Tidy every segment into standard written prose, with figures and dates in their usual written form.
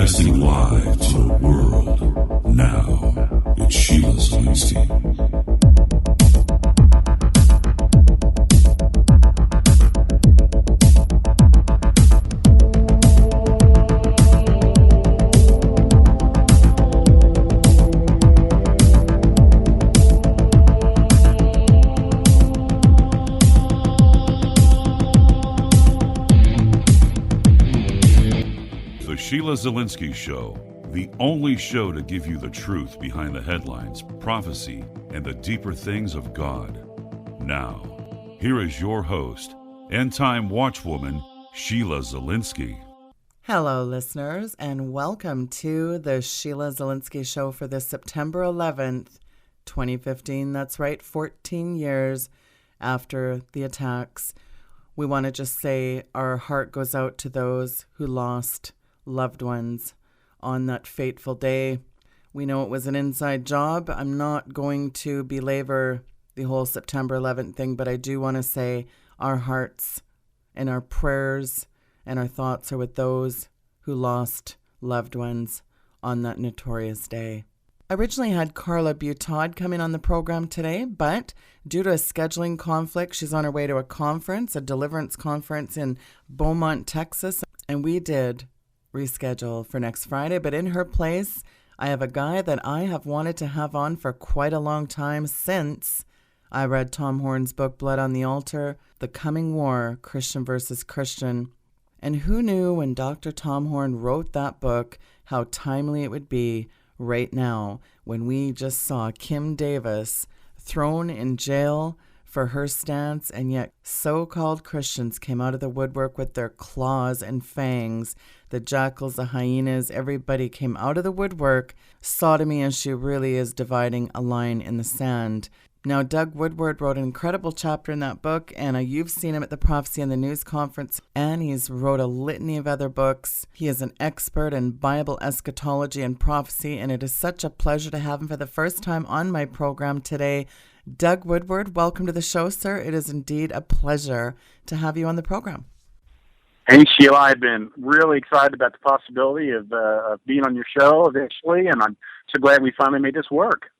Broadcasting live to the world. Now, it's Sheila Zelinsky. The Sheila Zelinsky Show, the only show to give you the truth behind the headlines, prophecy, and the deeper things of God. Now, here is your host, end-time watchwoman, Sheila Zelinsky. Hello, listeners, and welcome to the Sheila Zelinsky Show for this September 11th, 2015. That's right, 14 years after the attacks. We want to just say our heart goes out to those who lost loved ones on that fateful day. We know it was an inside job. I'm not going to belabor the whole September 11th thing, but I do want to say our hearts and our prayers and our thoughts are with those who lost loved ones on that notorious day. I originally had Carla Butod coming on the program today, but due to a scheduling conflict, she's on her way to a conference, a deliverance conference in Beaumont, Texas, and we did reschedule for next Friday. But in her place, I have a guy that I have wanted to have on for quite a long time since I read Tom Horn's book, Blood on the Altar, The Coming War, Christian versus Christian. And who knew when Dr. Tom Horn wrote that book how timely it would be right now when we just saw Kim Davis thrown in jail for her stance, and yet so-called Christians came out of the woodwork with their claws and fangs. The jackals, the hyenas, everybody came out of the woodwork. Sodomy as she really is dividing a line in the sand. Now, Doug Woodward wrote an incredible chapter in that book, and you've seen him at the Prophecy in the News Conference, and he's wrote a litany of other books. He is an expert in Bible eschatology and prophecy, and it is such a pleasure to have him for the first time on my program today. Doug Woodward, welcome to the show, sir. It is indeed a pleasure to have you on the program. Hey, Sheila, I've been really excited about the possibility of being on your show eventually, and I'm so glad we finally made this work.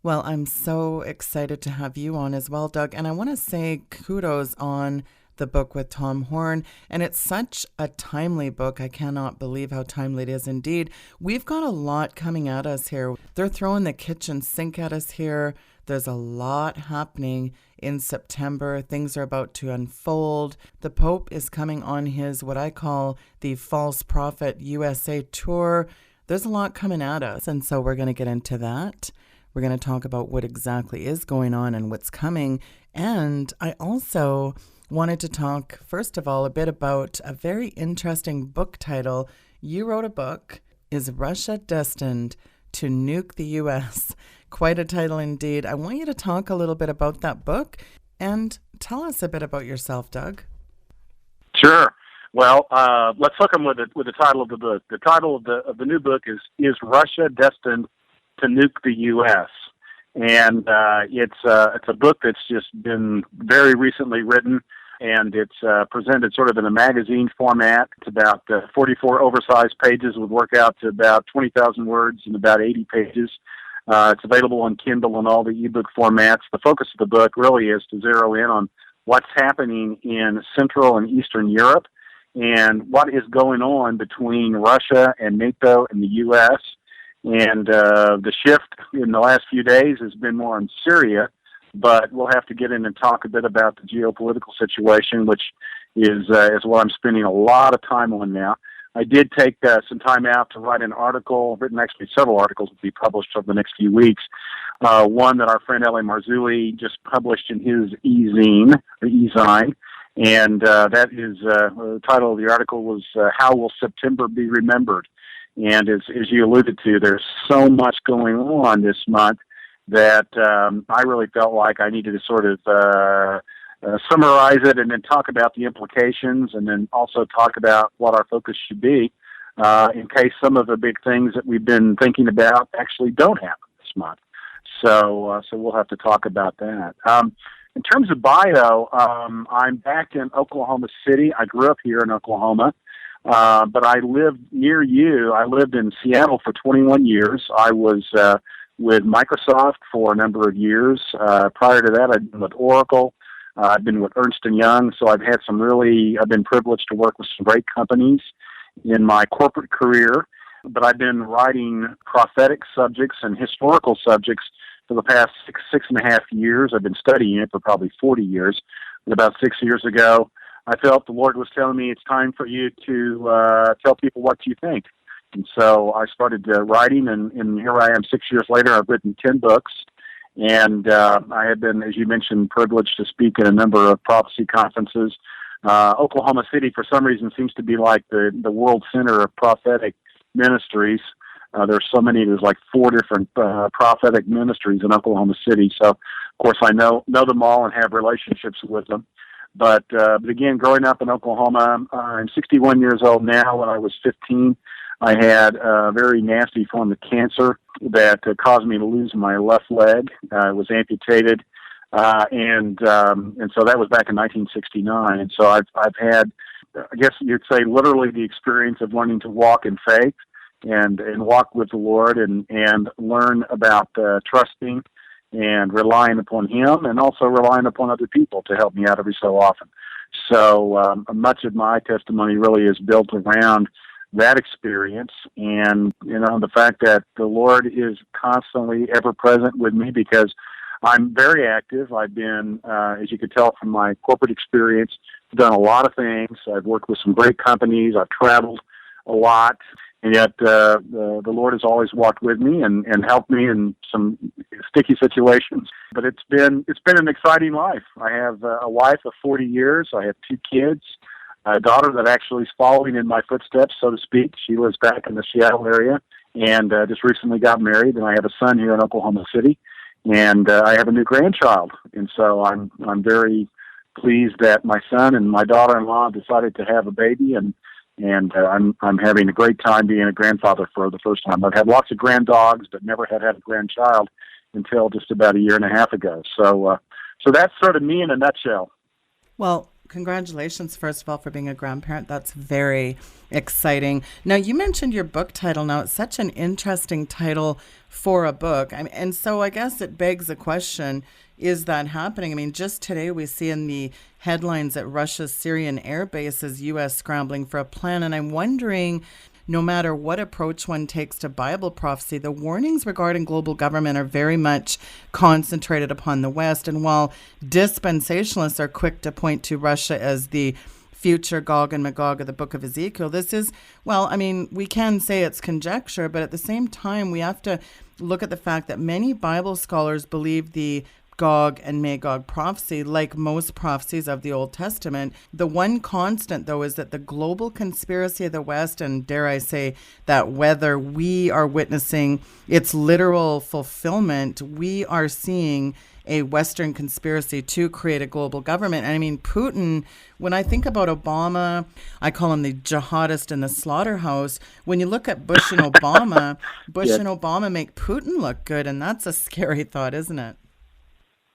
Well, I'm so excited to have you on as well, Doug. And I want to say kudos on the book with Tom Horn. And it's such a timely book. I cannot believe how timely it is indeed. We've got a lot coming at us here. They're throwing the kitchen sink at us here. There's a lot happening in September. Things are about to unfold. The Pope is coming on his, what I call the False Prophet USA tour. There's a lot coming at us. And so we're going to get into that. We're going to talk about what exactly is going on and what's coming. And I also wanted to talk, first of all, a bit about a very interesting book title. You wrote a book, Is Russia Destined to Nuke the US? Quite a title indeed. I want you to talk a little bit about that book and tell us a bit about yourself, Doug. Sure. Well, let's hook them with the title of the book. The title of the new book is Russia Destined to Nuke the US? And it's a book that's just been very recently written, and it's presented sort of in a magazine format. It's about 44 oversized pages, would work out to about 20,000 words in about 80 pages. It's available on Kindle and all the ebook formats. The focus of the book really is to zero in on what's happening in Central and Eastern Europe and what is going on between Russia and NATO and the U.S., and the shift in the last few days has been more in Syria, but we'll have to get in and talk a bit about the geopolitical situation, which is what I'm spending a lot of time on now. I did take some time out to write an article. I've written actually several articles will be published over the next few weeks. One that our friend L.A. Marzulli just published in his e-zine, and that is the title of the article was How Will September Be Remembered? And as you alluded to, there's so much going on this month that I really felt like I needed to sort of summarize it and then talk about the implications and then also talk about what our focus should be in case some of the big things that we've been thinking about actually don't happen this month. So we'll have to talk about that. In terms of bio, I'm back in Oklahoma City. I grew up here in Oklahoma. But I lived near you. I lived in Seattle for 21 years. I was with Microsoft for a number of years. Prior to that, I'd been with Oracle. I've been with Ernst & Young, so I've been privileged to work with some great companies in my corporate career. But I've been writing prophetic subjects and historical subjects for the past six and a half years. I've been studying it for probably 40 years. But about 6 years ago, I felt the Lord was telling me it's time for you to tell people what you think. And so I started writing, and here I am 6 years later. I've written 10 books. And I have been, as you mentioned, privileged to speak at a number of prophecy conferences. Oklahoma City, for some reason, seems to be like the world center of prophetic ministries. There's so many. There's like 4 different prophetic ministries in Oklahoma City. So, of course, I know them all and have relationships with them. But again, growing up in Oklahoma, I'm 61 years old now. When I was 15, I had a very nasty form of cancer that caused me to lose my left leg. It was amputated, and so that was back in 1969. And so I've had, I guess you'd say, literally the experience of learning to walk in faith and walk with the Lord and learn about trusting and relying upon Him, and also relying upon other people to help me out every so often. So much of my testimony really is built around that experience, and the fact that the Lord is constantly ever present with me, because I'm very active. I've been, as you could tell from my corporate experience, done a lot of things. I've worked with some great companies. I've traveled a lot, and yet the Lord has always walked with me and helped me in some sticky situations. But it's been an exciting life. I have a wife of 40 years. I have 2 kids. A daughter that actually is following in my footsteps, so to speak. She lives back in the Seattle area and just recently got married. And I have a son here in Oklahoma City, and I have a new grandchild. And so I'm very pleased that my son and my daughter-in-law decided to have a baby, and I'm having a great time being a grandfather for the first time. I've had lots of granddogs, but never had a grandchild until just about a year and a half ago. So that's sort of me in a nutshell. Well, congratulations, first of all, for being a grandparent. That's very exciting. Now, you mentioned your book title. Now, it's such an interesting title for a book. And so I guess it begs the question, is that happening? I mean, just today we see in the headlines that Russia's Syrian air base is U.S. scrambling for a plan. And I'm wondering, no matter what approach one takes to Bible prophecy, the warnings regarding global government are very much concentrated upon the West. And while dispensationalists are quick to point to Russia as the future Gog and Magog of the book of Ezekiel, this is, well, I mean, we can say it's conjecture, but at the same time, we have to look at the fact that many Bible scholars believe the Gog and Magog prophecy, like most prophecies of the Old Testament. The one constant, though, is that the global conspiracy of the West, and dare I say that whether we are witnessing its literal fulfillment, we are seeing a Western conspiracy to create a global government. And I mean, Putin, when I think about Obama, I call him the jihadist in the slaughterhouse. When you look at Bush and Obama, Yes. and Obama make Putin look good, and that's a scary thought, isn't it?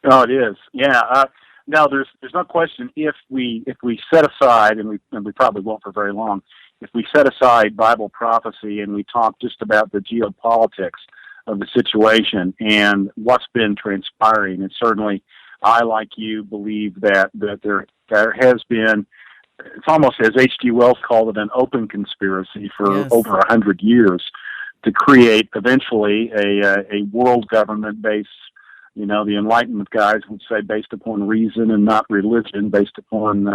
Oh, it is. Yeah. Now, there's no question, if we set aside, and we probably won't for very long, if we set aside Bible prophecy and we talk just about the geopolitics of the situation and what's been transpiring, and certainly I, like you, believe that there has been, it's almost as H.G. Wells called it, an open conspiracy for over 100 years to create eventually a world government based, the Enlightenment guys would say based upon reason and not religion, based upon,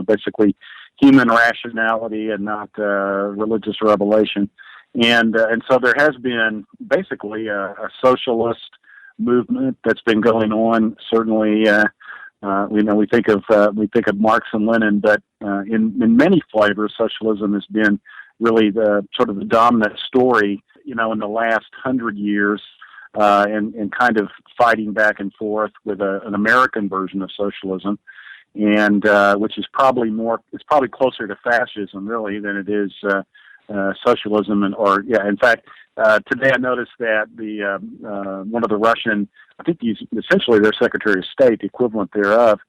basically human rationality and not religious revelation. And so there has been basically a socialist movement that's been going on. Certainly, we think of Marx and Lenin, but in many flavors, socialism has been really the sort of the dominant story, in the last 100 years. And kind of fighting back and forth with an American version of socialism, and which is probably closer to fascism really than it is socialism. In fact, today I noticed that the one of the Russian, I think he's essentially their Secretary of State, the equivalent thereof,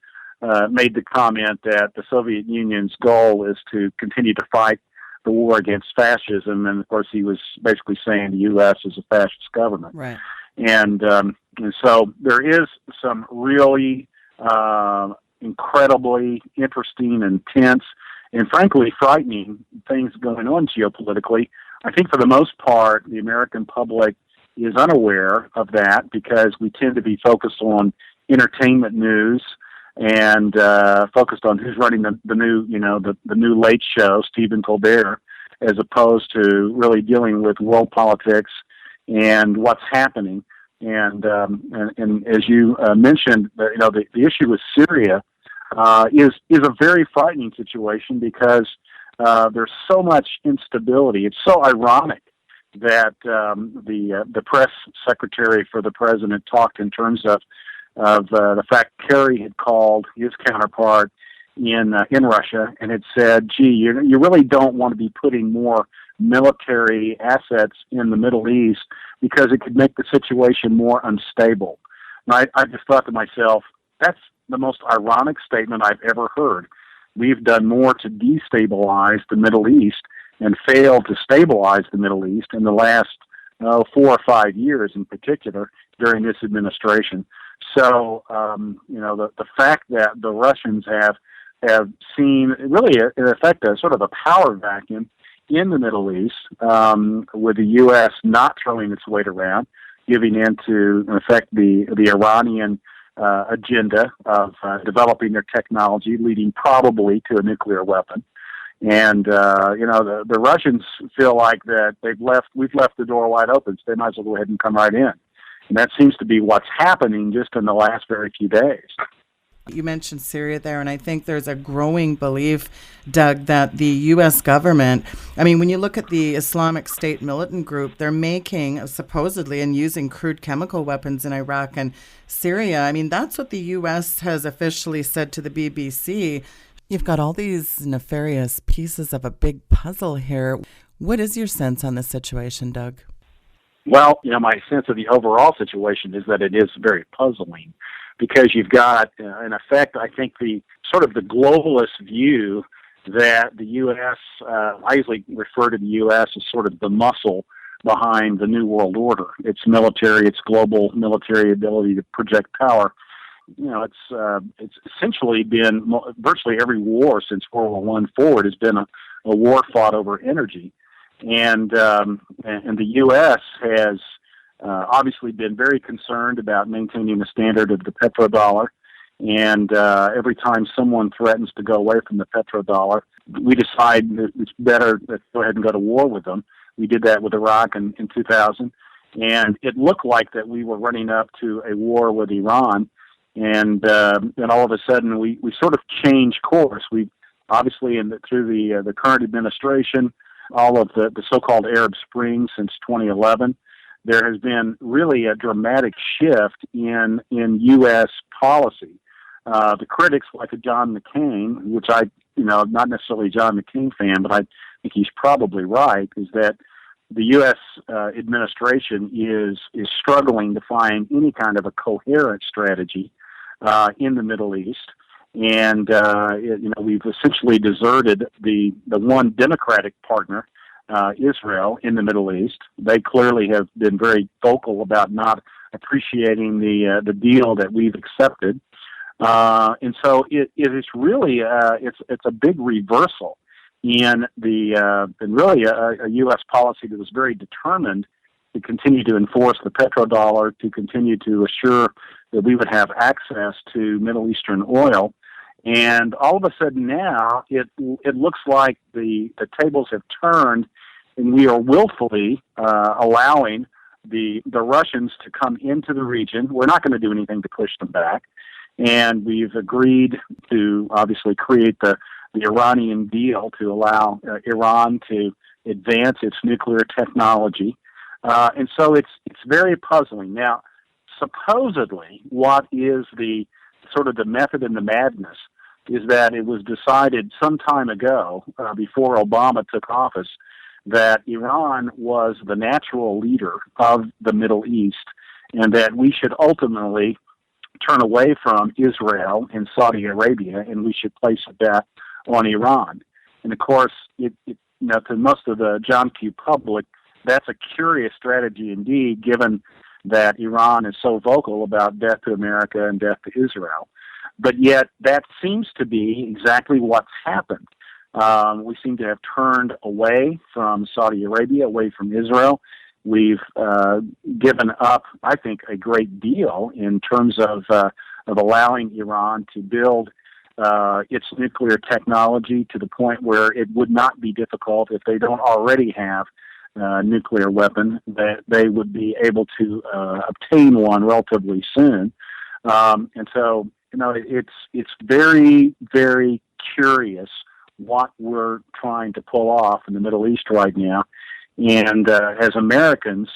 made the comment that the Soviet Union's goal is to continue to fight the war against fascism, and of course he was basically saying the U.S. is a fascist government. Right. And so there is some really incredibly interesting, intense, and frankly frightening things going on geopolitically. I think for the most part, the American public is unaware of that because we tend to be focused on entertainment news and focused on who's running the new Late Show, Stephen Colbert, as opposed to really dealing with world politics and what's happening. And as you mentioned, the issue with Syria is a very frightening situation because there's so much instability. It's so ironic that the press secretary for the president talked in terms of the fact Kerry had called his counterpart in Russia and had said, "Gee, you really don't want to be putting more military assets in the Middle East because it could make the situation more unstable." And I just thought to myself, that's the most ironic statement I've ever heard. We've done more to destabilize the Middle East and failed to stabilize the Middle East in the last 4 or 5 years in particular during this administration. So, the fact that the Russians have seen really, in effect, a sort of a power vacuum in the Middle East, with the U.S. not throwing its weight around, giving in to, in effect, the Iranian agenda of developing their technology, leading probably to a nuclear weapon. And the Russians feel like that we've left the door wide open, so they might as well go ahead and come right in. And that seems to be what's happening just in the last very few days. You mentioned Syria there, and I think there's a growing belief, Doug, that the U.S. government, when you look at the Islamic State militant group, they're making, supposedly, and using crude chemical weapons in Iraq and Syria. That's what the U.S. has officially said to the BBC. You've got all these nefarious pieces of a big puzzle here. What is your sense on this situation, Doug? Well, my sense of the overall situation is that it is very puzzling because you've got, in effect, I think the sort of the globalist view that the U.S., I usually refer to the U.S. as sort of the muscle behind the New World Order. Its military, its global military ability to project power. It's essentially been virtually every war since World War I forward has been a war fought over energy. And the U.S. has obviously been very concerned about maintaining the standard of the petrodollar. And every time someone threatens to go away from the petrodollar, we decide that it's better to go ahead and go to war with them. We did that with Iraq in 2000. And it looked like that we were running up to a war with Iran. And then all of a sudden, we sort of changed course. We obviously, through the current administration, all of the so-called Arab Spring since 2011, there has been really a dramatic shift in U.S. policy. The critics, like a John McCain, which not necessarily a John McCain fan, but I think he's probably right, is that the U.S. Administration is struggling to find any kind of a coherent strategy in the Middle East. And, we've essentially deserted the one Democratic partner, Israel, in the Middle East. They clearly have been very vocal about not appreciating the deal that we've accepted. And so it is really, it's a big reversal in really a U.S. policy that was very determined to continue to enforce the petrodollar, to continue to assure that we would have access to Middle Eastern oil. And all of a sudden now, it looks like the tables have turned, and we are willfully allowing the Russians to come into the region. We're not going to do anything to push them back. And we've agreed to obviously create the Iranian deal to allow Iran to advance its nuclear technology. And so it's very puzzling. Now, supposedly, what is the sort of the method and the madness is that it was decided some time ago, before Obama took office, that Iran was the natural leader of the Middle East and that we should ultimately turn away from Israel and Saudi Arabia and we should place a bet on Iran. And of course, it to most of the John Q. public, that's a curious strategy indeed, given that Iran is so vocal about death to America and death to Israel. But yet, that seems to be exactly what's happened. We seem to have turned away from Saudi Arabia, away from Israel. We've given up, I think, a great deal in terms of allowing Iran to build its nuclear technology to the point where it would not be difficult, if they don't already have nuclear weapon, that they would be able to obtain one relatively soon. And so, it's very, very curious what we're trying to pull off in the Middle East right now. And as Americans,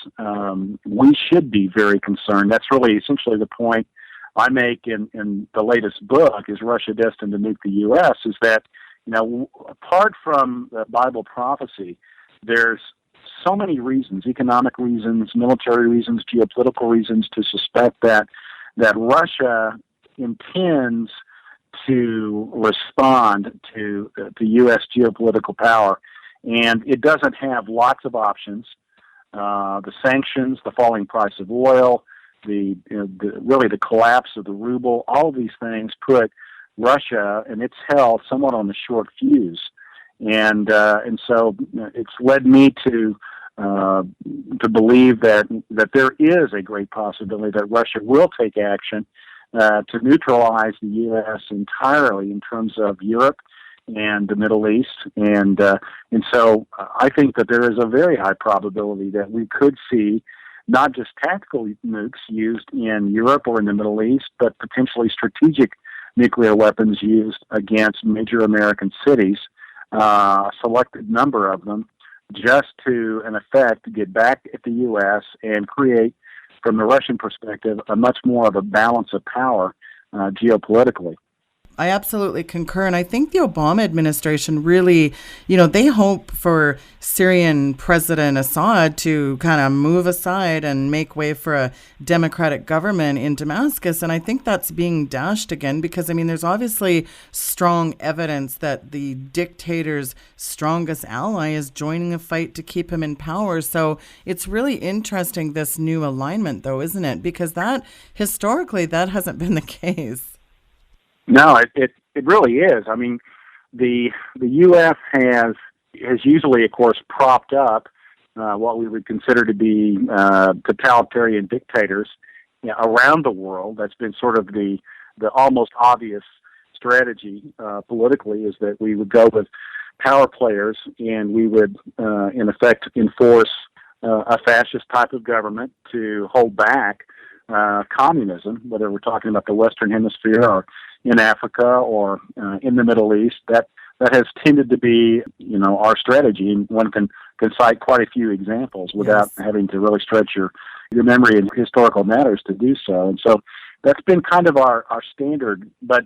we should be very concerned. That's really essentially the point I make in the latest book, is Russia Destined to Nuke the US, is that, apart from the Bible prophecy, there's so many reasons, economic reasons, military reasons, geopolitical reasons, to suspect that Russia intends to respond to the U.S. geopolitical power. And it doesn't have lots of options. The sanctions, the falling price of oil, really the collapse of the ruble, all of these things put Russia and its health somewhat on the short fuse. And so it's led me to believe that there is a great possibility that Russia will take action to neutralize the U.S. entirely in terms of Europe and the Middle East. And so I think that there is a very high probability that we could see not just tactical nukes used in Europe or in the Middle East, but potentially strategic nuclear weapons used against major American cities, a selected number of them, just to, in effect, get back at the U.S. and create, from the Russian perspective, a much more of a balance of power geopolitically. I absolutely concur. And I think the Obama administration really, they hope for Syrian President Assad to kind of move aside and make way for a democratic government in Damascus. And I think that's being dashed again because, there's obviously strong evidence that the dictator's strongest ally is joining a fight to keep him in power. So it's really interesting, this new alignment, though, isn't it? Because historically, that hasn't been the case. No, it really is. The U.S. has usually, of course, propped up what we would consider to be totalitarian dictators around the world. That's been sort of the almost obvious strategy politically, is that we would go with power players and we would, in effect, enforce a fascist type of government to hold back communism, whether we're talking about the Western Hemisphere or in Africa or in the Middle East. That has tended to be, our strategy, and one can cite quite a few examples without having to really stretch your memory in historical matters to do so. And so that's been kind of our standard. But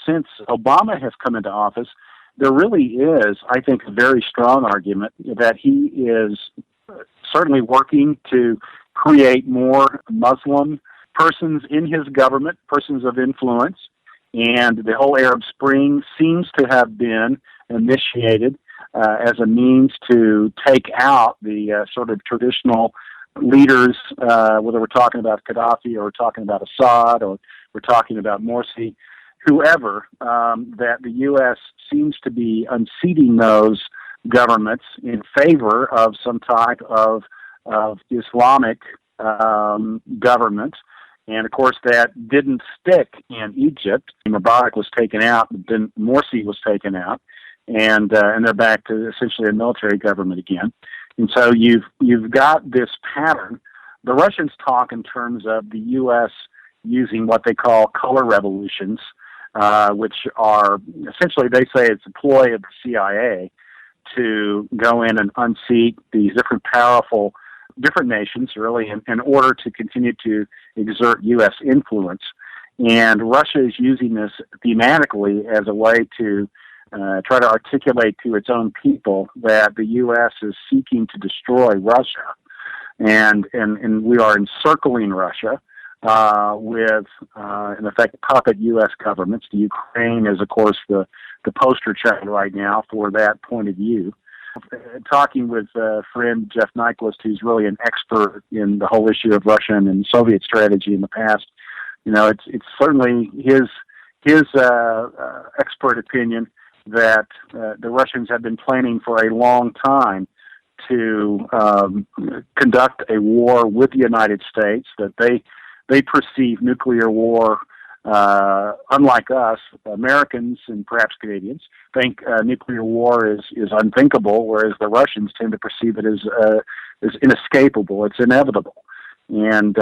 since Obama has come into office, there really is, I think, a very strong argument that he is certainly working to create more Muslim persons in his government, persons of influence. And the whole Arab Spring seems to have been initiated as a means to take out the sort of traditional leaders, whether we're talking about Gaddafi or we're talking about Assad or we're talking about Morsi, whoever, that the U.S. seems to be unseating those governments in favor of some type of Islamic government. And, of course, that didn't stick in Egypt. Mubarak was taken out, then Morsi was taken out, and they're back to essentially a military government again. And so you've got this pattern. The Russians talk in terms of the U.S. using what they call color revolutions, which are essentially, they say it's a ploy of the CIA to go in and unseat these different nations, really, in order to continue to exert U.S. influence. And Russia is using this thematically as a way to try to articulate to its own people that the U.S. is seeking to destroy Russia. And we are encircling Russia with, in effect, puppet U.S. governments. The Ukraine is, of course, the poster child right now for that point of view. talking with friend Jeff Nyquist, who's really an expert in the whole issue of Russian and Soviet strategy in the past. It's certainly his expert opinion that the Russians have been planning for a long time to conduct a war with the United States, that they perceive nuclear war, unlike us, Americans and perhaps Canadians, think nuclear war is unthinkable, whereas the Russians tend to perceive it as inescapable, it's inevitable. And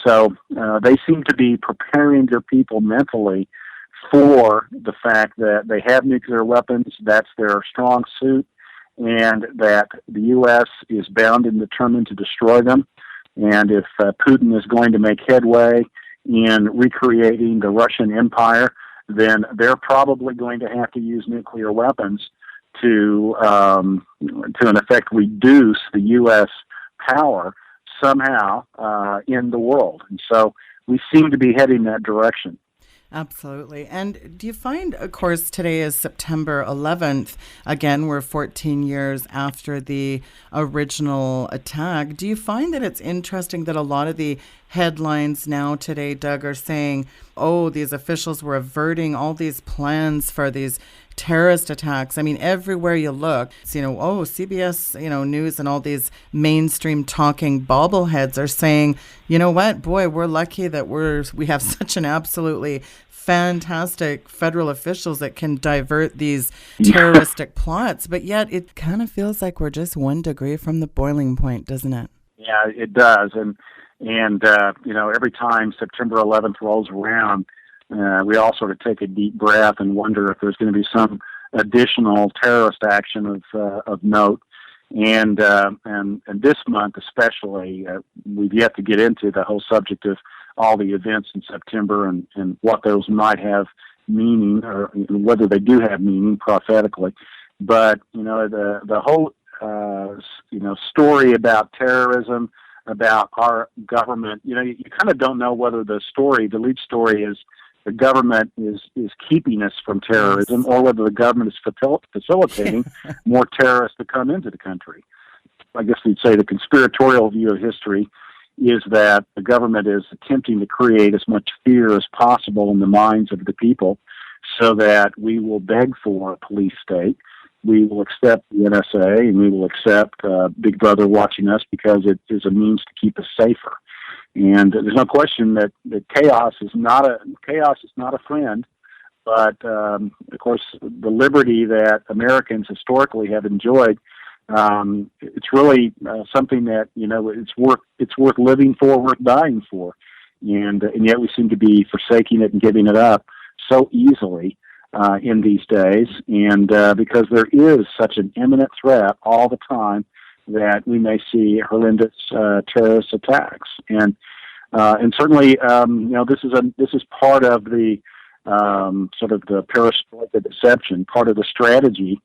so they seem to be preparing their people mentally for the fact that they have nuclear weapons, that's their strong suit, and that the U.S. is bound and determined to destroy them. And if Putin is going to make headway in recreating the Russian Empire, then they're probably going to have to use nuclear weapons to in effect reduce the U.S. power somehow in the world. And so we seem to be heading that direction. Absolutely. And do you find, of course, today is September 11th. Again, we're 14 years after the original attack. Do you find that it's interesting that a lot of the headlines now today, Doug, are saying, oh, these officials were averting all these plans for these terrorist attacks? I mean, everywhere you look, it's, CBS, News and all these mainstream talking bobbleheads are saying, you know what, boy, we're lucky that we have such an absolutely fantastic federal officials that can divert these terroristic plots. But yet it kind of feels like we're just 1 degree from the boiling point, doesn't it? Yeah, it does. And every time September 11th rolls around, we all sort of take a deep breath and wonder if there's going to be some additional terrorist action of note. And this month especially, we've yet to get into the whole subject of all the events in September and what those might have meaning, or whether they do have meaning prophetically. But the whole story about terrorism, about our government, you kind of don't know whether the lead story is the government is keeping us from terrorism, or whether the government is facilitating more terrorists to come into the country. I guess we'd say the conspiratorial view of history is that the government is attempting to create as much fear as possible in the minds of the people so that we will beg for a police state. We will accept the NSA, and we will accept Big Brother watching us because it is a means to keep us safer. And there's no question that chaos is not a friend. But of course, the liberty that Americans historically have enjoyed, it's really something that it's worth living for, worth dying for, and yet we seem to be forsaking it and giving it up so easily in these days, and because there is such an imminent threat all the time that we may see horrendous terrorist attacks, and certainly this is part of the sort of the perestroika deception, part of the strategy.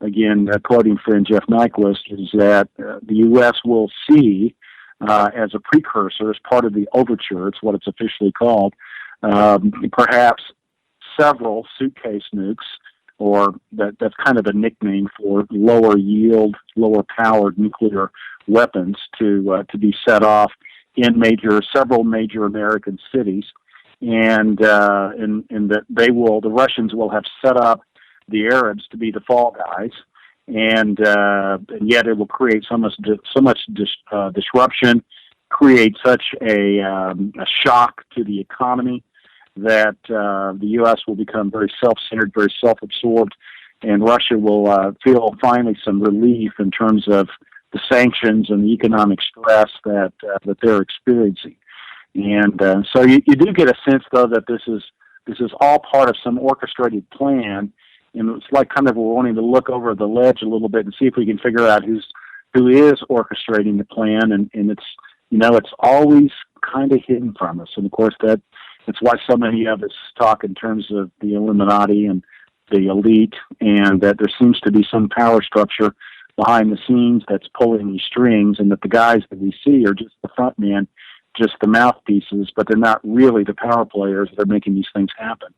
Again, quoting friend Jeff Nyquist, is that the U.S. will see as a precursor, as part of the overture, it's what it's officially called, perhaps several suitcase nukes, or that's kind of a nickname for lower yield, lower powered nuclear weapons to be set off in several major American cities, and that the Russians will have set up the Arabs to be the fall guys, and yet it will create so much disruption, create such a shock to the economy that the U.S. will become very self-centered, very self-absorbed, and Russia will feel finally some relief in terms of the sanctions and the economic stress that they're experiencing. And so you do get a sense, though, that this is all part of some orchestrated plan. And it's like kind of we're wanting to look over the ledge a little bit and see if we can figure out who is orchestrating the plan. And it's always kind of hidden from us. And of course that's why so many of us talk in terms of the Illuminati and the elite, and that there seems to be some power structure behind the scenes that's pulling these strings, and that the guys that we see are just the front men, just the mouthpieces, but they're not really the power players that are making these things happen.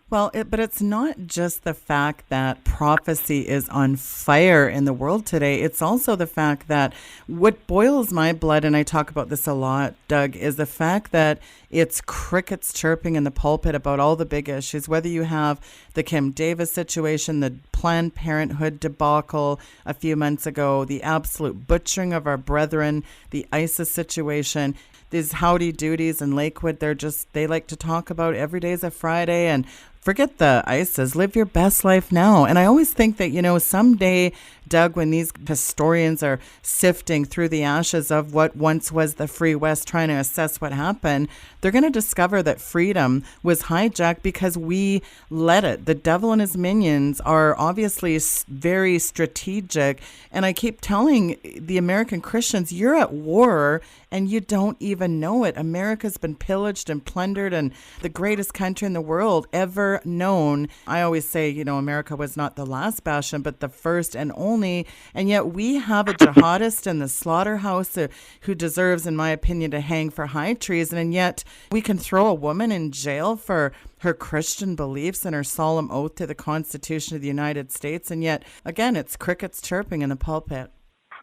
Well, but it's not just the fact that prophecy is on fire in the world today. It's also the fact that what boils my blood, and I talk about this a lot, Doug, is the fact that it's crickets chirping in the pulpit about all the big issues, whether you have the Kim Davis situation, the Planned Parenthood debacle a few months ago, the absolute butchering of our brethren, the ISIS situation. These howdy doodies in Lakewood, they like to talk about every day's a Friday and forget the ISIS, live your best life now. And I always think that, someday, Doug, when these historians are sifting through the ashes of what once was the Free West, trying to assess what happened, they're going to discover that freedom was hijacked because we let it. The devil and his minions are obviously very strategic. And I keep telling the American Christians, you're at war and you don't even know it. America's been pillaged and plundered, and the greatest country in the world ever known. I always say, America was not the last bastion, but the first and only. And yet we have a jihadist in the slaughterhouse who deserves, in my opinion, to hang for high treason. And yet we can throw a woman in jail for her Christian beliefs and her solemn oath to the Constitution of the United States. And yet, again, it's crickets chirping in the pulpit.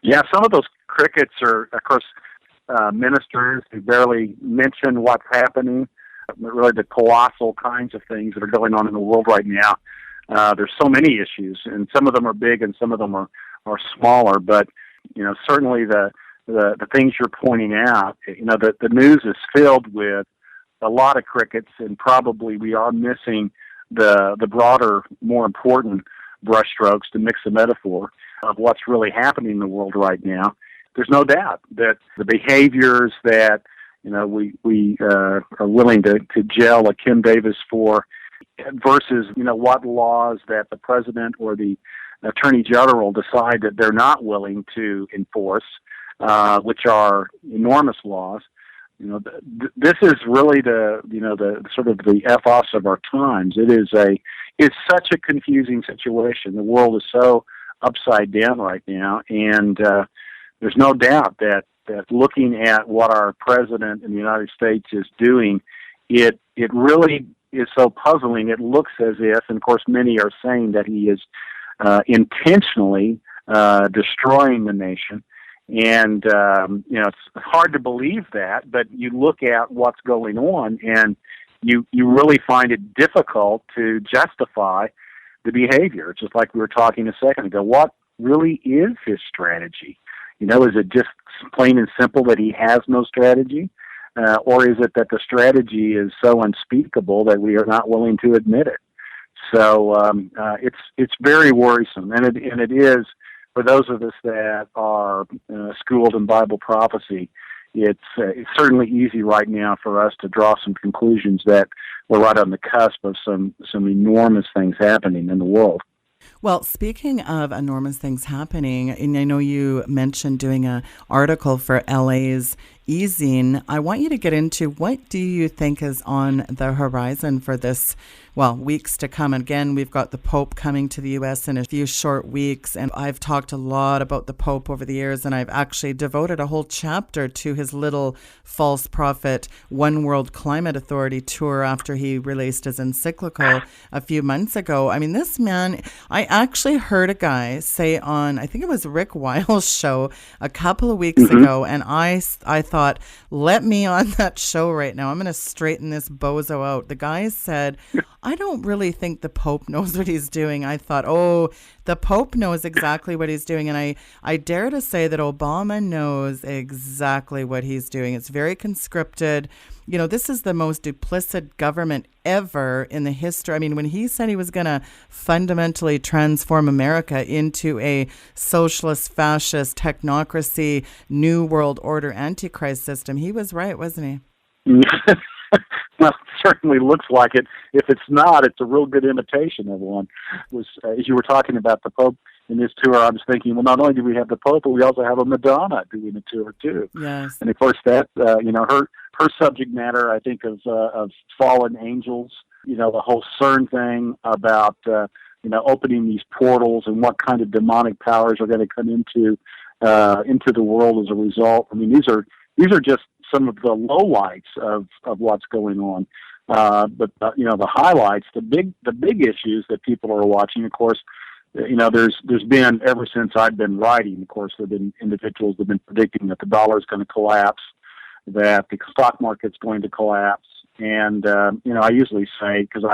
Yeah, some of those crickets are, of course, ministers who barely mention what's happening, really the colossal kinds of things that are going on in the world right now. There's so many issues, and some of them are big and some of them are smaller, but certainly the things you're pointing out, the news is filled with a lot of crickets, and probably we are missing the broader, more important brushstrokes, to mix the metaphor, of what's really happening in the world right now. There's no doubt that the behaviors that we are willing to jail a Kim Davis for, versus what laws that the president or the attorney general decide that they're not willing to enforce, which are enormous laws. This is really the sort of the ethos of our times. It's such a confusing situation. The world is so upside down right now, and there's no doubt that looking at what our president in the United States is doing, it really is so puzzling. It looks as if, and of course many are saying that he is intentionally destroying the nation. And, it's hard to believe that, but you look at what's going on and you really find it difficult to justify the behavior. Just like we were talking a second ago, what really is his strategy? Is it just plain and simple that he has no strategy? Or is it that the strategy is so unspeakable that we are not willing to admit it? So it's very worrisome, and it is, for those of us that are schooled in Bible prophecy, it's certainly easy right now for us to draw some conclusions that we're right on the cusp of some enormous things happening in the world. Well, speaking of enormous things happening, and I know you mentioned doing an article for LA's easing. I want you to get into, what do you think is on the horizon for this, weeks to come? Again, we've got the Pope coming to the U.S. in a few short weeks, and I've talked a lot about the Pope over the years, and I've actually devoted a whole chapter to his little false prophet One World Climate Authority tour after he released his encyclical a few months ago. I mean, this man, I actually heard a guy say on, I think it was Rick Wiles' show a couple of weeks ago, and I thought, let me on that show right now. I'm going to straighten this bozo out. The guy said, I don't really think the Pope knows what he's doing. I thought, the Pope knows exactly what he's doing. And I dare to say that Obama knows exactly what he's doing. It's very conscripted. This is the most duplicit government ever in the history. I mean, when he said he was going to fundamentally transform America into a socialist, fascist, technocracy, new world order, antichrist system, he was right, wasn't he? Well, it certainly looks like it. If it's not, it's a real good imitation of one. As you were talking about the Pope in this tour, I was thinking, well, not only do we have the Pope, but we also have a Madonna doing the tour too. Yes. And of course, that her subject matter, I think, of fallen angels. The whole CERN thing about opening these portals and what kind of demonic powers are going to come into the world as a result. I mean, these are just some of the lowlights of what's going on. The highlights, the big issues that people are watching, of course, there's been, ever since I've been writing, of course, there have been individuals that have been predicting that the dollar is going to collapse, that the stock market's going to collapse. And, I usually say, because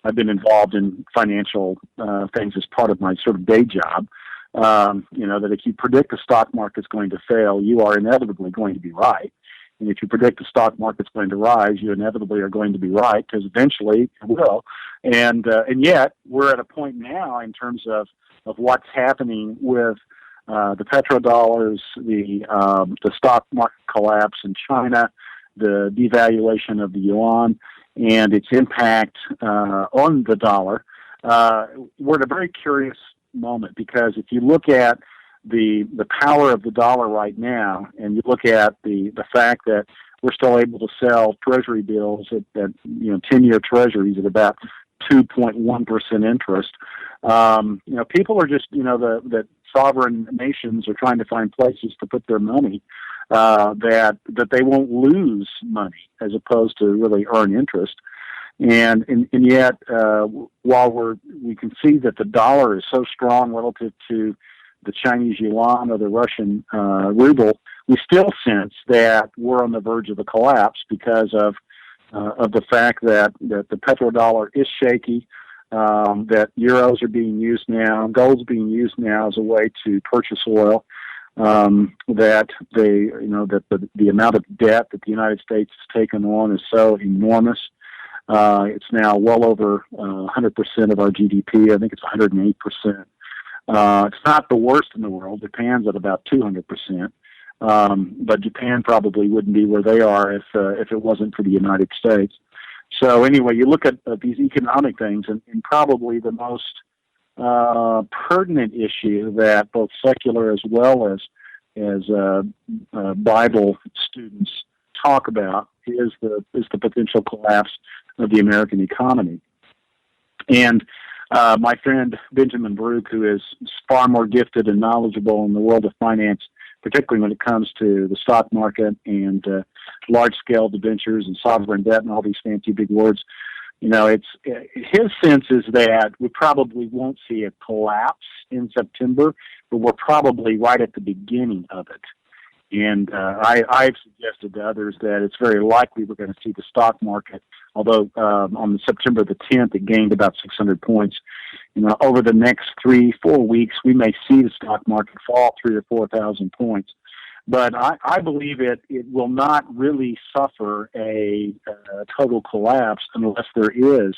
I've been involved in financial things as part of my sort of day job, that if you predict the stock market's going to fail, you are inevitably going to be right. And if you predict the stock market's going to rise, you inevitably are going to be right, because eventually it will. And yet we're at a point now in terms of what's happening with the petrodollars, the stock market collapse in China, the devaluation of the yuan, and its impact on the dollar. We're at a very curious moment, because if you look at the power of the dollar right now, and you look at the fact that we're still able to sell Treasury bills at 10-year Treasuries at about 2.1% interest. People are just that sovereign nations are trying to find places to put their money that they won't lose money, as opposed to really earn interest. And yet, while we can see that the dollar is so strong relative to the Chinese yuan or the Russian ruble, we still sense that we're on the verge of a collapse because of the fact that the petrodollar is shaky, that euros are being used now, gold's being used now as a way to purchase oil, that the amount of debt that the United States has taken on is so enormous. It's now well over 100% of our GDP. I think it's 108%. It's not the worst in the world. Japan's at about 200%. But Japan probably wouldn't be where they are if it wasn't for the United States. So anyway, you look at these economic things, and probably the most pertinent issue that both secular as well as Bible students talk about is the potential collapse of the American economy. And my friend Benjamin Brook, who is far more gifted and knowledgeable in the world of finance, particularly when it comes to the stock market and large-scale debentures and sovereign debt and all these fancy big words, it's his sense is that we probably won't see a collapse in September, but we're probably right at the beginning of it. And I've suggested to others that it's very likely we're going to see the stock market, although on September the 10th it gained about 600 points. Over the next 3-4 weeks, we may see the stock market fall 3,000 or 4,000 points. But I believe it will not really suffer a total collapse unless there is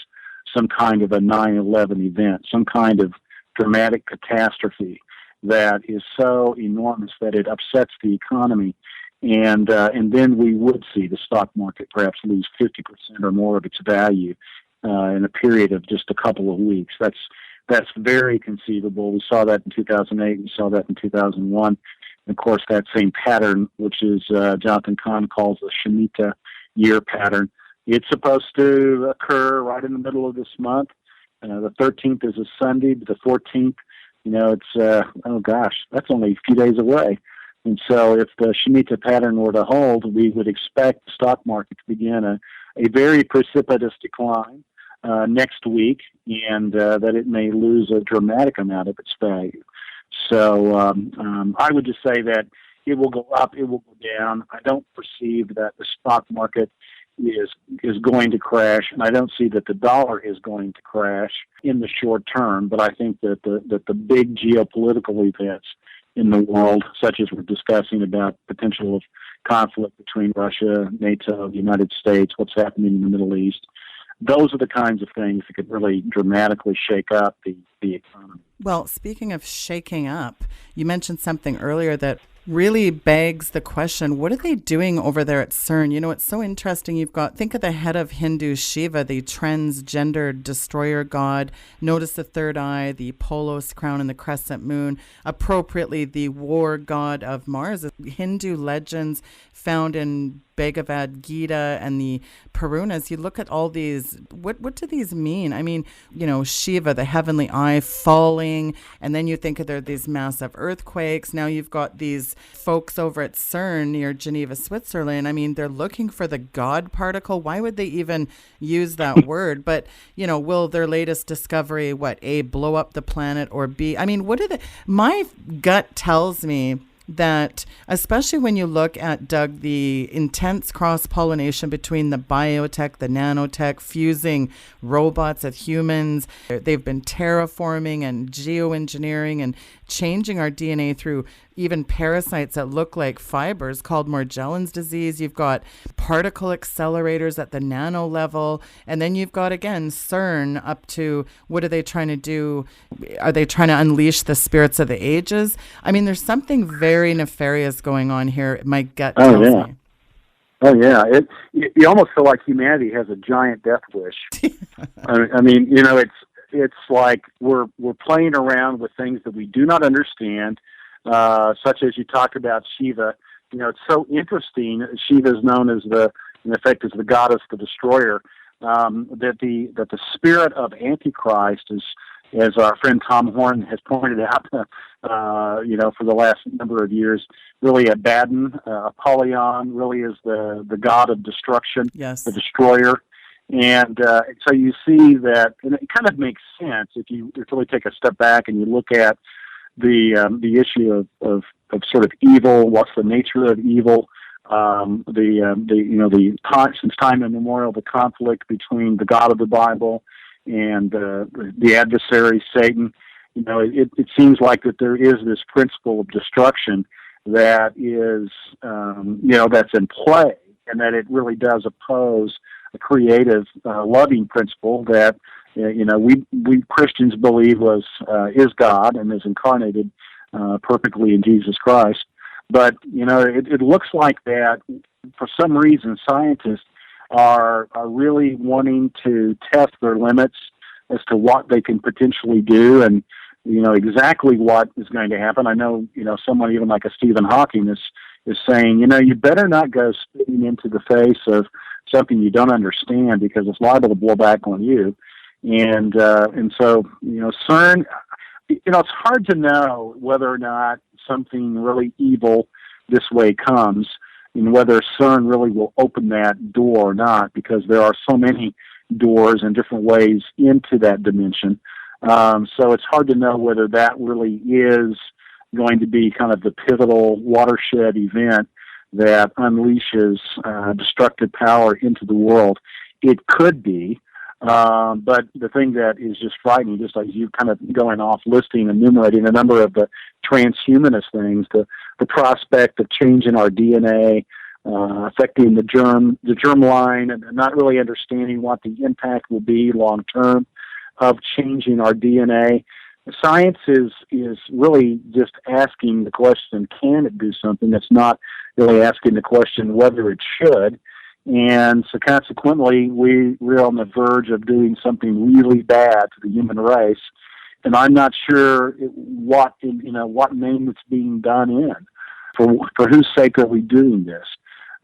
some kind of a 9/11 event, some kind of dramatic catastrophe that is so enormous that it upsets the economy, and then we would see the stock market perhaps lose 50% or more of its value in a period of just a couple of weeks. That's very conceivable. We saw that in 2008. We saw that in 2001. And of course, that same pattern, which is Jonathan Kahn calls the Shemitah year pattern, it's supposed to occur right in the middle of this month. The 13th is a Sunday, but the 14th, it's, that's only a few days away. And so if the Shemitah pattern were to hold, we would expect the stock market to begin a very precipitous decline next week, and that it may lose a dramatic amount of its value. So I would just say that it will go up, it will go down. I don't perceive that the stock market is going to crash, and I don't see that the dollar is going to crash in the short term. But I think that the big geopolitical events in the world, such as we're discussing about potential of conflict between Russia, NATO, the United States, what's happening in the Middle East, those are the kinds of things that could really dramatically shake up the economy. Well, speaking of shaking up, you mentioned something earlier that really begs the question, what are they doing over there at CERN? It's so interesting. Think of the head of Hindu Shiva, the transgender destroyer god. Notice the third eye, the Polos crown and the crescent moon. Appropriately, the war god of Mars. Hindu legends found in Bhagavad Gita and the Purunas, you look at all these, what do these mean? I mean, Shiva, the heavenly eye falling, and then you think there are these massive earthquakes. Now you've got these folks over at CERN near Geneva, Switzerland. I mean, they're looking for the God particle. Why would they even use that word? But, will their latest discovery, A, blow up the planet, or B, I mean, what are my gut tells me that, especially when you look at, Doug, the intense cross-pollination between the biotech, the nanotech, fusing robots with humans. They've been terraforming and geoengineering and changing our DNA through even parasites that look like fibers called Morgellons disease. You've got particle accelerators at the nano level. And then you've got, again, CERN up to, what are they trying to do? Are they trying to unleash the spirits of the ages? I mean, there's something very nefarious going on here, my gut tells me. Oh, yeah. You almost feel like humanity has a giant death wish. I mean, it's like we're playing around with things that we do not understand, such as you talked about Shiva. It's so interesting. Shiva is known as in effect, as the goddess, the destroyer. That the spirit of Antichrist is, as our friend Tom Horn has pointed out, for the last number of years, really Abaddon, Apollyon, really is the god of destruction, yes, the destroyer. And so you see that, and it kind of makes sense if you really take a step back and you look at the issue of sort of evil. What's the nature of evil? Since time immemorial, the conflict between the God of the Bible and the adversary, Satan. It seems like that there is this principle of destruction that is, that's in play, and that it really does oppose a creative, loving principle that we Christians believe is God and is incarnated perfectly in Jesus Christ. But it looks like that for some reason scientists are really wanting to test their limits as to what they can potentially do, and exactly what is going to happen. I know someone even like a Stephen Hawking is saying you better not go spitting into the face of something you don't understand, because it's liable to blow back on you. And so CERN, it's hard to know whether or not something really evil this way comes, and whether CERN really will open that door or not, because there are so many doors and different ways into that dimension. So it's hard to know whether that really is going to be kind of the pivotal watershed event that unleashes destructive power into the world. It could be, but the thing that is just frightening, just like you kind of going off listing, enumerating a number of the transhumanist things, the prospect of changing our DNA, affecting the germ line, and not really understanding what the impact will be long term of changing our DNA. Science is really just asking the question, can it do something? It's not really asking the question whether it should. And so consequently, we're on the verge of doing something really bad to the human race. And I'm not sure what name it's being done in. For whose sake are we doing this,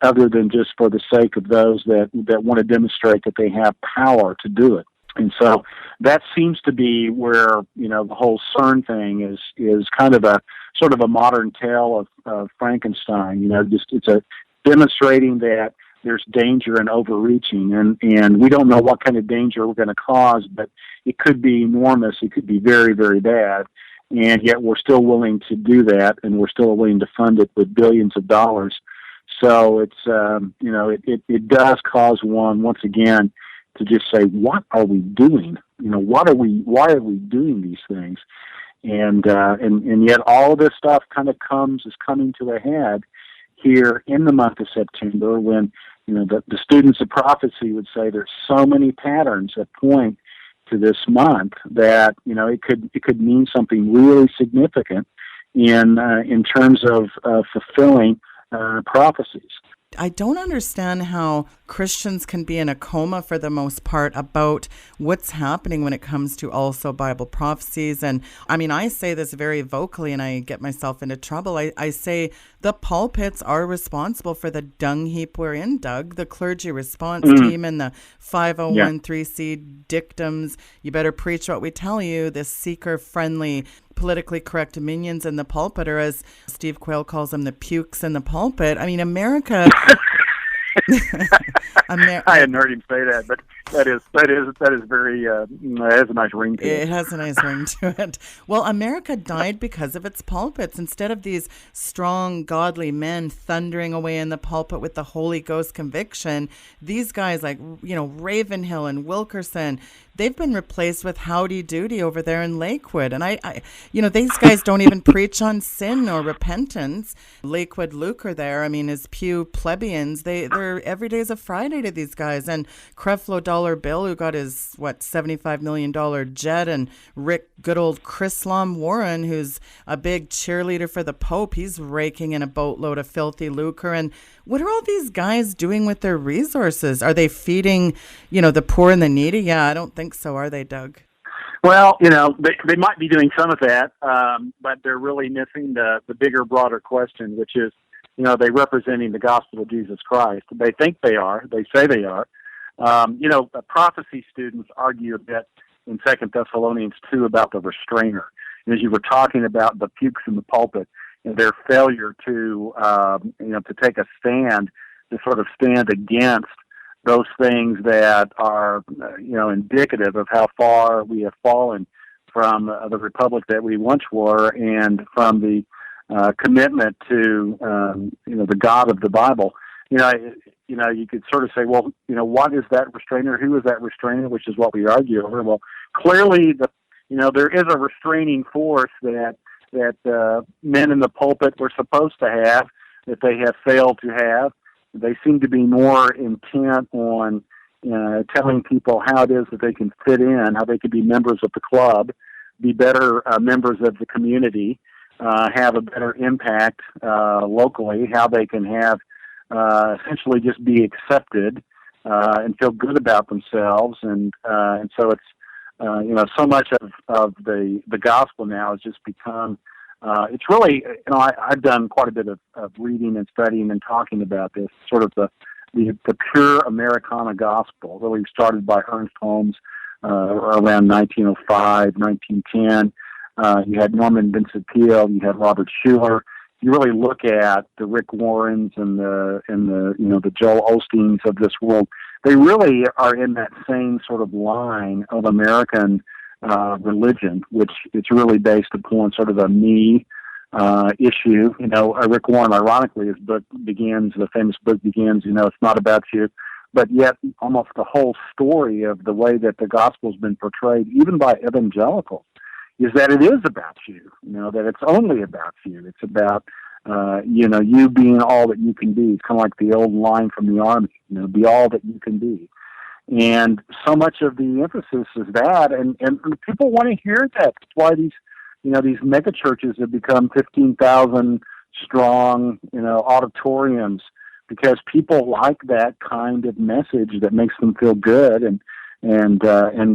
other than just for the sake of those that want to demonstrate that they have power to do it? And so that seems to be where, the whole CERN thing is kind of a sort of a modern tale of Frankenstein. It's a demonstrating that there's danger in overreaching, and we don't know what kind of danger we're going to cause, but it could be enormous. It could be very, very bad. And yet we're still willing to do that, and we're still willing to fund it with billions of dollars. So it's, it does cause one, once again, to just say, what are we doing? Why are we doing these things? And yet all of this stuff kind of is coming to a head here in the month of September, when, the students of prophecy would say there's so many patterns that point to this month that, it could mean something really significant in terms of fulfilling prophecies. I don't understand how Christians can be in a coma for the most part about what's happening when it comes to also Bible prophecies. And I mean, I say this very vocally and I get myself into trouble. I say the pulpits are responsible for the dung heap we're in, Doug. The clergy response team and the 501c dictums. You better preach what we tell you. This seeker-friendly, politically correct minions in the pulpit, or as Steve Quayle calls them, the pukes in the pulpit. I mean, America... I hadn't heard him say that, but that is very it has a nice ring to it. It has a nice ring to it. Well, America died because of its pulpits. Instead of these strong, godly men thundering away in the pulpit with the Holy Ghost conviction, these guys like Ravenhill and Wilkerson, they've been replaced with Howdy Doody over there in Lakewood. And I these guys don't even preach on sin or repentance. Lakewood Luker there, I mean, his pew plebeians, they're every day's a Friday to these guys. And Creflo Dollar Bill, who got his, $75 million jet, and good old Chrislam Warren, who's a big cheerleader for the Pope, he's raking in a boatload of filthy lucre. And what are all these guys doing with their resources? Are they feeding, the poor and the needy? Yeah, I don't think so, are they, Doug? Well, they might be doing some of that, but they're really missing the bigger, broader question, which is, they're representing the gospel of Jesus Christ. They think they are. They say they are. Prophecy students argue a bit in 2 Thessalonians 2 about the restrainer. And as you were talking about the pukes in the pulpit and their failure to take a stand, to sort of stand against those things that are, indicative of how far we have fallen from the republic that we once were, and from the commitment to, the God of the Bible. You could sort of say, well, what is that restrainer? Who is that restrainer? Which is what we argue over. Well, clearly, there is a restraining force that men in the pulpit were supposed to have, that they have failed to have. They seem to be more intent on telling people how it is that they can fit in, how they can be members of the club, be better members of the community, have a better impact locally, how they can have essentially just be accepted and feel good about themselves. And so it's, so much of the gospel now has just become, it's really, I've done quite a bit of reading and studying and talking about this, sort of the pure Americana gospel, really started by Ernest Holmes around 1905, 1910. You had Norman Vincent Peale, you had Robert Sheila. You really look at the Rick Warrens and the Joel Osteens of this world. They really are in that same sort of line of American religion, which it's really based upon sort of a me issue. Rick Warren, ironically, his book begins, the famous book begins, it's not about you. But yet almost the whole story of the way that the gospel's been portrayed, even by evangelicals, is that it is about you, that it's only about you. It's about, you being all that you can be. It's kind of like the old line from the Army, be all that you can be. And so much of the emphasis is that, and people want to hear that. That's why these mega churches have become 15,000 strong, auditoriums, because people like that kind of message that makes them feel good and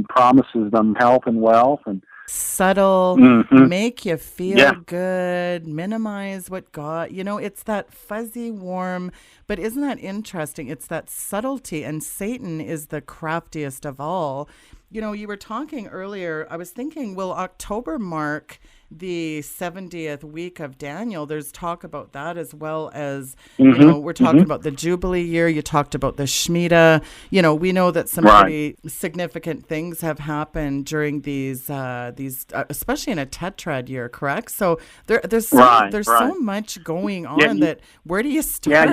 promises them health and wealth and subtle, make you feel good, minimize what God, it's that fuzzy, warm, but isn't that interesting? It's that subtlety, and Satan is the craftiest of all. You were talking earlier, I was thinking, will October mark the 70th week of Daniel? There's talk about that, as well as, we're talking about the Jubilee year. You talked about the Shemitah. We know that some pretty significant things have happened during these especially in a tetrad year, correct? So there's so much going on that, where do you start?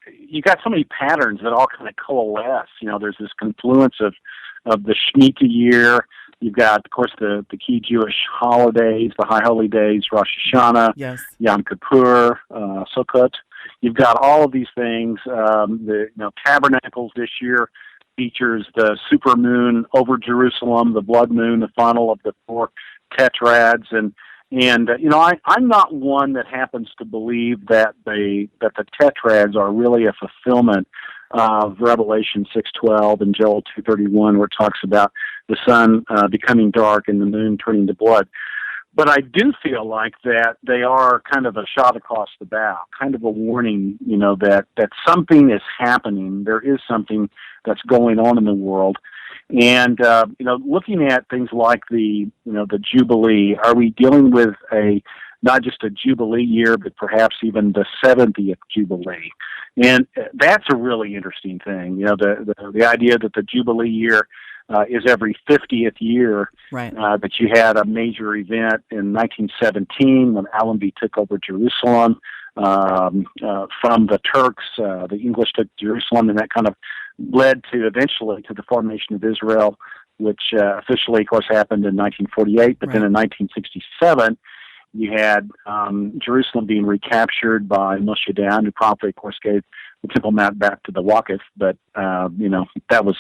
You got so many patterns that all kind of coalesce. There's this confluence of the Shemitah year. You've got, of course, the key Jewish holidays, the High Holy Days, Rosh Hashanah, Yom Kippur, Sukkot. You've got all of these things. The Tabernacles this year features the super moon over Jerusalem, the blood moon, the final of the 4 tetrads, and I'm not one that happens to believe that the tetrads are really a fulfillment of Revelation 6:12 and Joel 2:31, where it talks about the sun becoming dark and the moon turning to blood. But I do feel like that they are kind of a shot across the bow, kind of a warning, that something is happening. There is something that's going on in the world. And, looking at things like the Jubilee, are we dealing with not just a Jubilee year, but perhaps even the 70th Jubilee? And that's a really interesting thing. The idea that the Jubilee year is every 50th year, right. That you had a major event in 1917 when Allenby took over Jerusalem from the Turks. The English took Jerusalem, and that kind of led to eventually to the formation of Israel, which officially, of course, happened in 1948. But then in 1967, you had Jerusalem being recaptured by Moshe Dayan, who promptly, of course, gave the Temple Mount back to the Waqf. But that was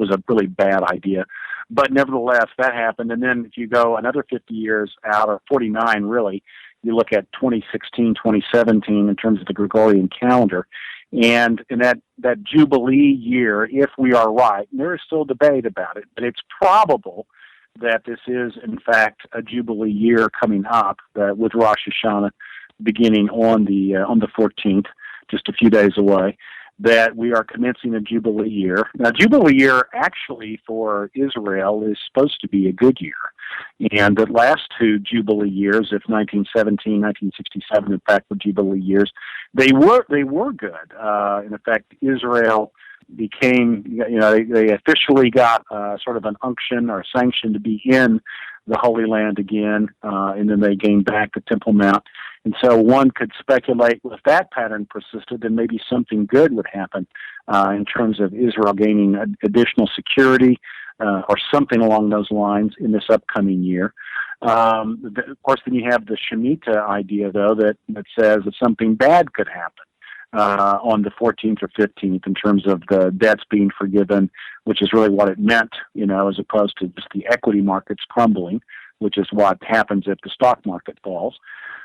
a really bad idea. But nevertheless, that happened. And then if you go another 50 years out, or 49 really, you look at 2016, 2017 in terms of the Gregorian calendar. And in that Jubilee year, if we are right, and there is still debate about it, but it's probable that this is, in fact, a Jubilee year coming up with Rosh Hashanah beginning on the 14th, just a few days away, that we are commencing a Jubilee year. Now, Jubilee year actually for Israel is supposed to be a good year. And the last two Jubilee years, if 1917, 1967, in fact, were Jubilee years, they were good. In effect, Israel became, they officially got sort of an unction or sanction to be in the Holy Land again, and then they gained back the Temple Mount. And so one could speculate if that pattern persisted, then maybe something good would happen in terms of Israel gaining additional security or something along those lines in this upcoming year. Of course, then you have the Shemitah idea, though, that says that something bad could happen on the 14th or 15th in terms of the debts being forgiven, which is really what it meant, as opposed to just the equity markets crumbling, which is what happens if the stock market falls.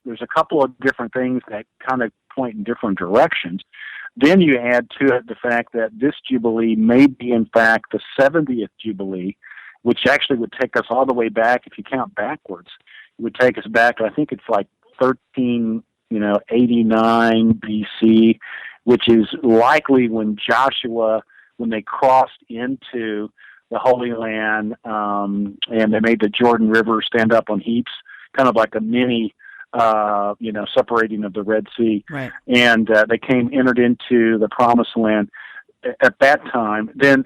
There's a couple of different things that kind of point in different directions. Then you add to it the fact that this Jubilee may be, in fact, the 70th Jubilee, which actually would take us all the way back, if you count backwards. It would take us back, I think it's like 89 BC, which is likely when they crossed into the Holy Land, and they made the Jordan River stand up on heaps, kind of like a mini, separating of the Red Sea. Right. And they entered into the Promised Land at that time. Then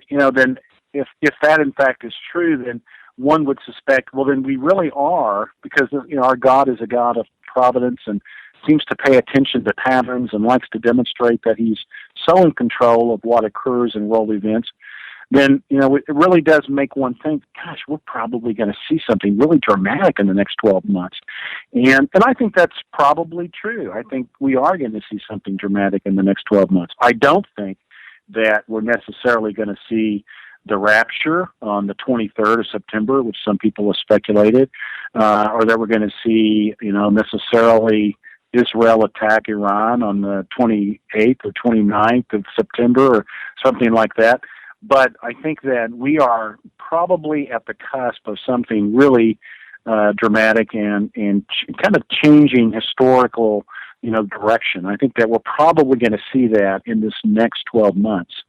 if that in fact is true, then one would suspect, well, then we really are, because our God is a God of providence and seems to pay attention to patterns and likes to demonstrate that he's so in control of what occurs in world events, then, it really does make one think, gosh, we're probably going to see something really dramatic in the next 12 months. And I think that's probably true. I think we are going to see something dramatic in the next 12 months. I don't think that we're necessarily going to see the rapture on the 23rd of September, which some people have speculated, or that we're going to see, necessarily Israel attack Iran on the 28th or 29th of September or something like that. But I think that we are probably at the cusp of something really dramatic and kind of changing historical, direction. I think that we're probably going to see that in this next 12 months.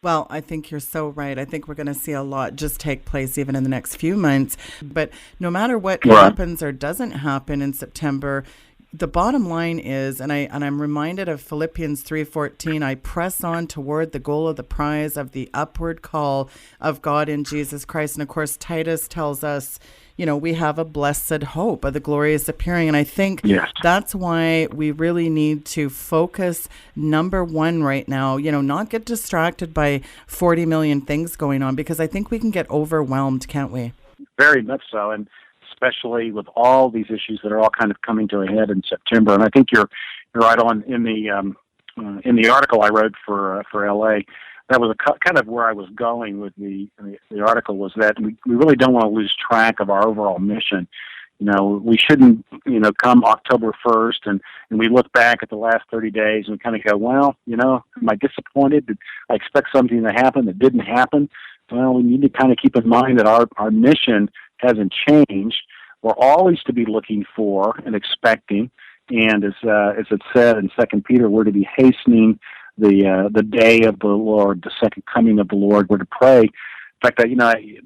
Well, I think you're so right. I think we're going to see a lot just take place even in the next few months. But no matter what happens or doesn't happen in September, the bottom line is, and I'm reminded of Philippians 3:14, I press on toward the goal of the prize of the upward call of God in Jesus Christ. And of course, Titus tells us, we have a blessed hope of the glorious appearing. And I think that's why we really need to focus, number one right now, not get distracted by 40 million things going on, because I think we can get overwhelmed, can't we? Very much so. And especially with all these issues that are all kind of coming to a head in September. And I think you're right on in the article I wrote for LA. That was kind of where I was going with the article, was that we really don't want to lose track of our overall mission. We shouldn't, come October 1st and we look back at the last 30 days and kind of go, well, am I disappointed? Did I expect something to happen that didn't happen? Well, we need to kind of keep in mind that our mission hasn't changed. We're always to be looking for and expecting. And as it said in 2 Peter, we're to be hastening the day of the Lord, the second coming of the Lord. We're to pray. In fact,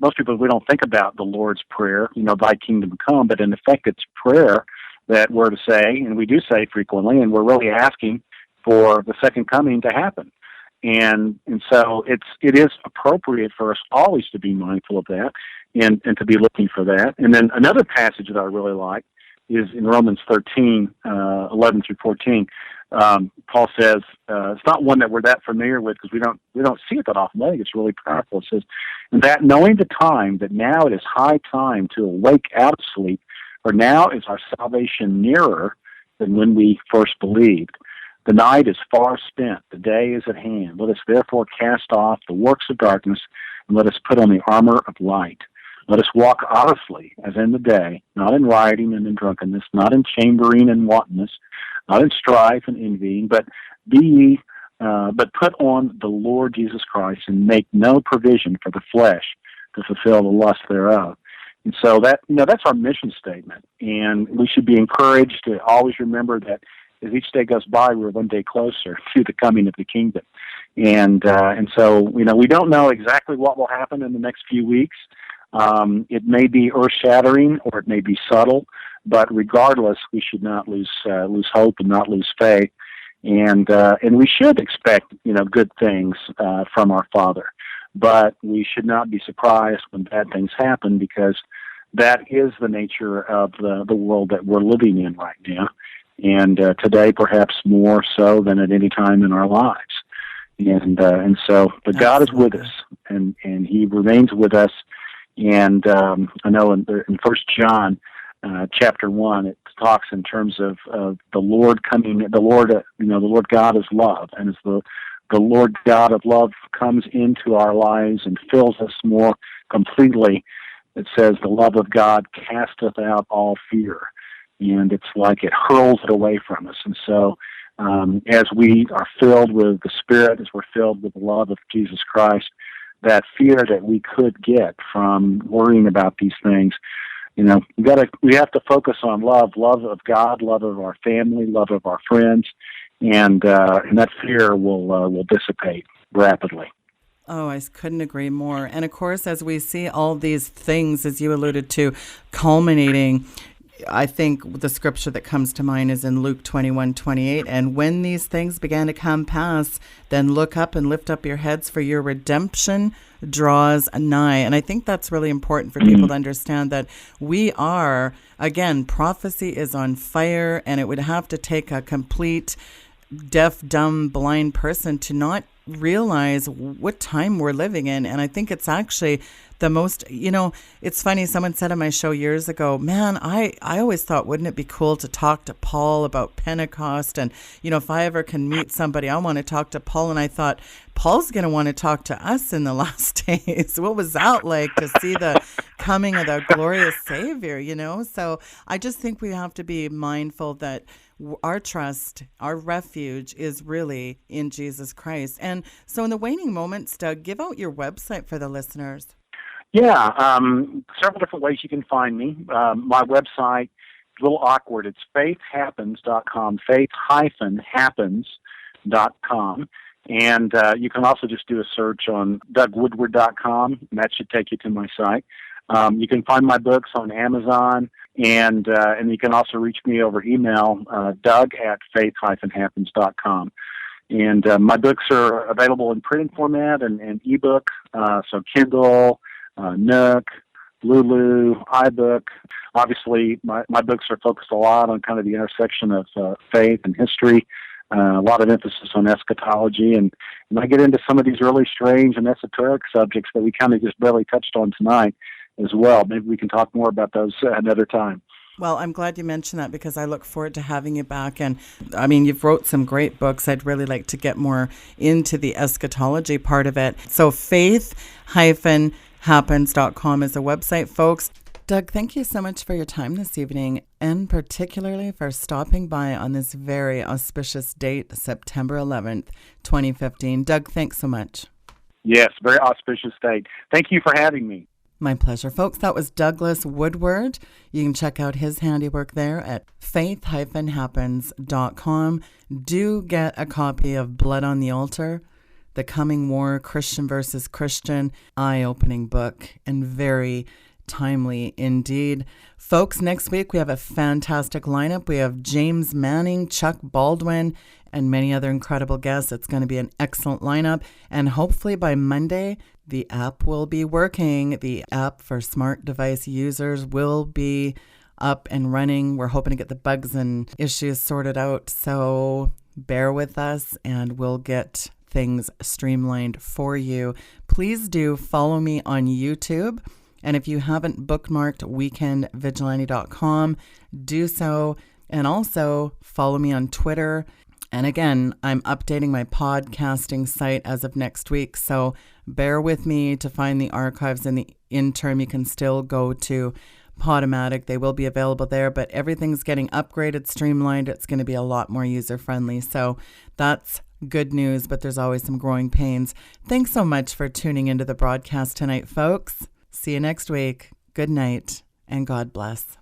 most people, we don't think about the Lord's Prayer, thy kingdom come, but in effect it's prayer that we're to say, and we do say frequently, and we're really asking for the second coming to happen. And so it is appropriate for us always to be mindful of that and to be looking for that. And then another passage that I really like is in Romans 13, 11 through 14. Paul says, it's not one that we're that familiar with because we don't see it that often. I think it's really powerful. It says, and that knowing the time, that now it is high time to awake out of sleep, for now is our salvation nearer than when we first believed. The night is far spent, the day is at hand. Let us therefore cast off the works of darkness, and let us put on the armor of light. Let us walk honestly as in the day, not in rioting and in drunkenness, not in chambering and wantonness, not in strife and envying, but put on the Lord Jesus Christ and make no provision for the flesh to fulfill the lust thereof. And so that's our mission statement. And we should be encouraged to always remember that as each day goes by, we're one day closer to the coming of the kingdom. And so, we don't know exactly what will happen in the next few weeks. It may be earth-shattering or it may be subtle, but regardless, we should not lose hope and not lose faith. And we should expect, good things from our Father. But we should not be surprised when bad things happen, because that is the nature of the world that we're living in right now. And today, perhaps more so than at any time in our lives. And so, but God is with us, and He remains with us. And I know in 1 John chapter 1, it talks in terms of the Lord coming. The Lord, the Lord God is love, and as the Lord God of love comes into our lives and fills us more completely, it says the love of God casteth out all fear. And it's like it hurls it away from us. And so as we are filled with the Spirit, as we're filled with the love of Jesus Christ, that fear that we could get from worrying about these things, we have to focus on love of God, love of our family, love of our friends, and that fear will dissipate rapidly. Oh, I couldn't agree more. And of course, as we see all these things, as you alluded to, culminating, I think the scripture that comes to mind is in Luke 21:28. And when these things began to come pass, then look up and lift up your heads, for your redemption draws nigh. And I think that's really important for people to understand that we are, again, prophecy is on fire, and it would have to take a complete deaf, dumb, blind person to not realize what time we're living in. And I think it's actually the most, it's funny, someone said on my show years ago, man, I always thought, wouldn't it be cool to talk to Paul about Pentecost? And, if I ever can meet somebody, I want to talk to Paul. And I thought, Paul's going to want to talk to us in the last days. What was that like to see the coming of the glorious Savior, So I just think we have to be mindful that our trust, our refuge is really in Jesus Christ. And so in the waning moments, Doug, give out your website for the listeners. Yeah, several different ways you can find me. My website, a little awkward, it's faithhappens.com, faith-happens.com. And you can also just do a search on dougwoodward.com, and that should take you to my site. You can find my books on Amazon, and you can also reach me over email, doug@faith-happens.com. And my books are available in printed format and ebook, so Kindle, Nuke, Lulu, iBook. Obviously, my books are focused a lot on kind of the intersection of faith and history, a lot of emphasis on eschatology, and I get into some of these really strange and esoteric subjects that we kind of just barely touched on tonight as well. Maybe we can talk more about those another time. Well, I'm glad you mentioned that, because I look forward to having you back. And I mean, you've wrote some great books. I'd really like to get more into the eschatology part of it. So faith-happens.com is a website, folks. Doug, thank you so much for your time this evening, and particularly for stopping by on this very auspicious date, September 11th, 2015. Doug, thanks so much. Yes, very auspicious date. Thank you for having me. My pleasure, folks. That was Douglas Woodward. You can check out his handiwork there at faith-happens.com. Do get a copy of Blood on the Altar, The Coming War, Christian versus Christian, eye-opening book, and very timely indeed. Folks, next week we have a fantastic lineup. We have James Manning, Chuck Baldwin, and many other incredible guests. It's going to be an excellent lineup. And hopefully by Monday, the app will be working. The app for smart device users will be up and running. We're hoping to get the bugs and issues sorted out. So bear with us and we'll get things streamlined for you. Please do follow me on YouTube. And if you haven't bookmarked weekendvigilante.com, do so. And also follow me on Twitter. And again, I'm updating my podcasting site as of next week. So bear with me to find the archives. In the interim, you can still go to Podomatic. They will be available there, but everything's getting upgraded, streamlined. It's going to be a lot more user-friendly. So that's good news, but there's always some growing pains. Thanks so much for tuning into the broadcast tonight, folks. See you next week. Good night, and God bless.